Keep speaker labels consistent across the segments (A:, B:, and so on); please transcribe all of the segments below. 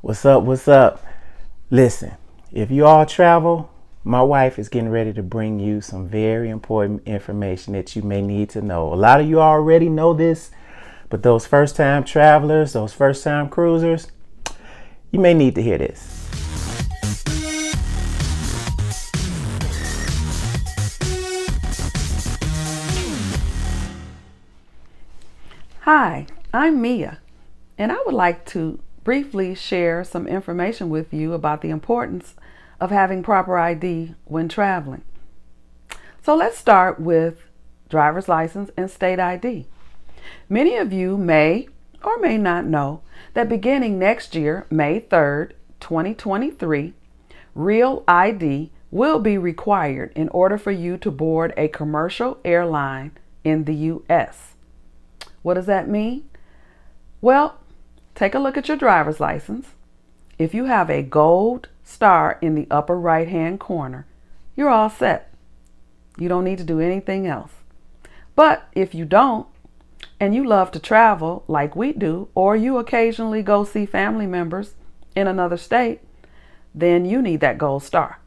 A: What's up? What's up? Listen, if you all travel, my wife is getting ready to bring you some very important information that you may need to know. A lot of you already know this, but those first time travelers, those first time cruisers, you may need to hear this.
B: Hi, I'm Mia, and I would like to briefly share some information with you about the importance of having proper ID when traveling. So let's start with driver's license and state ID. Many of you may or may not know that beginning next year, May 3rd, 2023, real ID will be required in order for you to board a commercial airline in the U.S. What does that mean? Well, take a look at your driver's license. If you have a gold star in the upper right-hand corner, you're all set. You don't need to do anything else. But if you don't, and you love to travel like we do, or you occasionally go see family members in another state, then you need that gold star.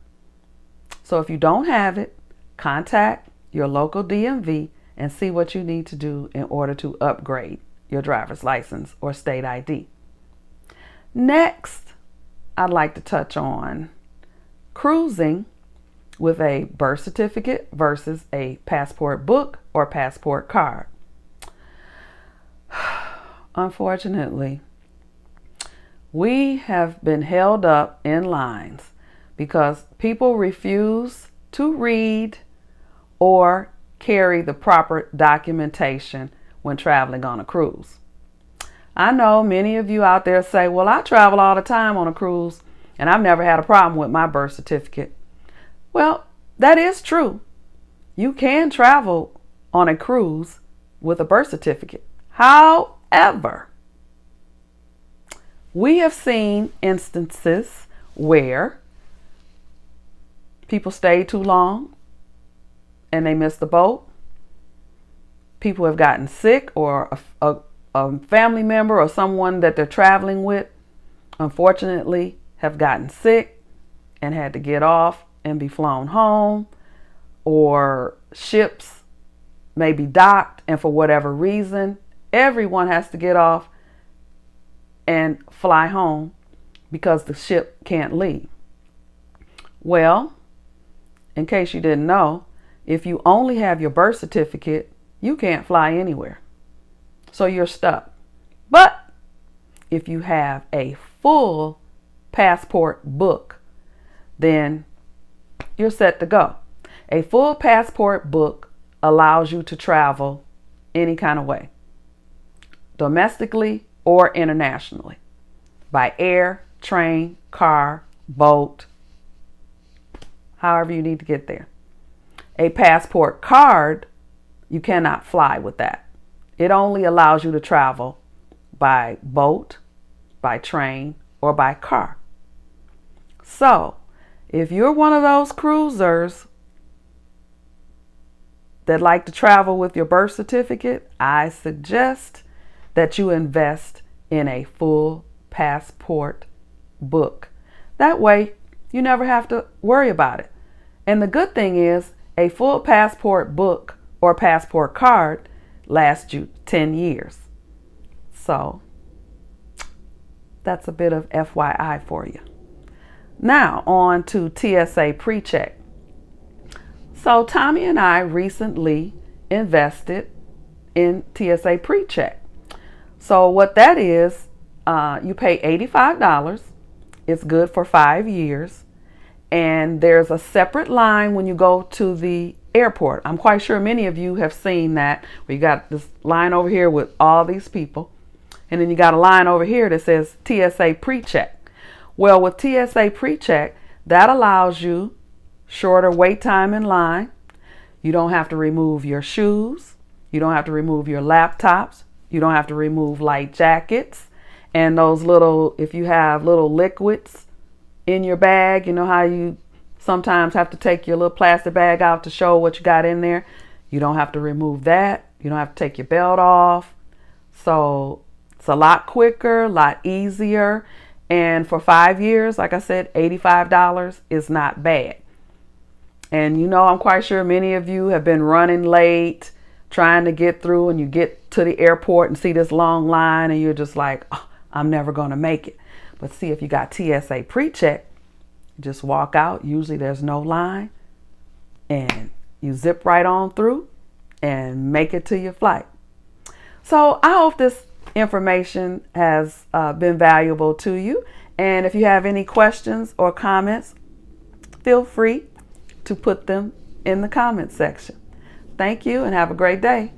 B: So if you don't have it, contact your local DMV and see what you need to do in order to upgrade your driver's license or state ID. Next, I'd like to touch on cruising with a birth certificate versus a passport book or passport card. Unfortunately, we have been held up in lines because people refuse to read or carry the proper documentation when traveling on a cruise. I know many of you out there say, well, I travel all the time on a cruise and I've never had a problem with my birth certificate. Well, that is true. You can travel on a cruise with a birth certificate. However, we have seen instances where people stay too long and they miss the boat. People have gotten sick, or a family member or someone that they're traveling with, unfortunately, have gotten sick and had to get off and be flown home, or ships may be docked, and for whatever reason, everyone has to get off and fly home because the ship can't leave. Well, in case you didn't know, if you only have your birth certificate, you can't fly anywhere. So you're stuck. But if you have a full passport book, then you're set to go. A full passport book allows you to travel any kind of way, domestically or internationally, by air, train, car, boat, however you need to get there. A passport card, you cannot fly with that. It only allows you to travel by boat, by train, or by car. So, if you're one of those cruisers that like to travel with your birth certificate, I suggest that you invest in a full passport book. That way, you never have to worry about it. And the good thing is, a full passport book or passport card lasts you 10 years. So that's a bit of FYI for you. Now on to TSA Precheck. So Tommy and I recently invested in TSA Precheck. So what that is, you pay $85. It's good for 5 years. And there's a separate line when you go to the airport. I'm quite sure many of you have seen that. We got this line over here with all these people. And then you got a line over here that says TSA Precheck. Well, with TSA Precheck, that allows you shorter wait time in line. You don't have to remove your shoes. You don't have to remove your laptops. You don't have to remove light jackets. And those little, if you have little liquids in your bag, you know how you sometimes have to take your little plastic bag out to show what you got in there. You don't have to remove that. You don't have to take your belt off. So it's a lot quicker, a lot easier. And for 5 years, like I said, $85 is not bad. And I'm quite sure many of you have been running late, trying to get through, and you get to the airport and see this long line and you're just like, oh, I'm never going to make it. But see, if you got TSA Precheck, just walk out. Usually there's no line and you zip right on through and make it to your flight. So I hope this information has been valuable to you. And if you have any questions or comments, feel free to put them in the comment section. Thank you and have a great day.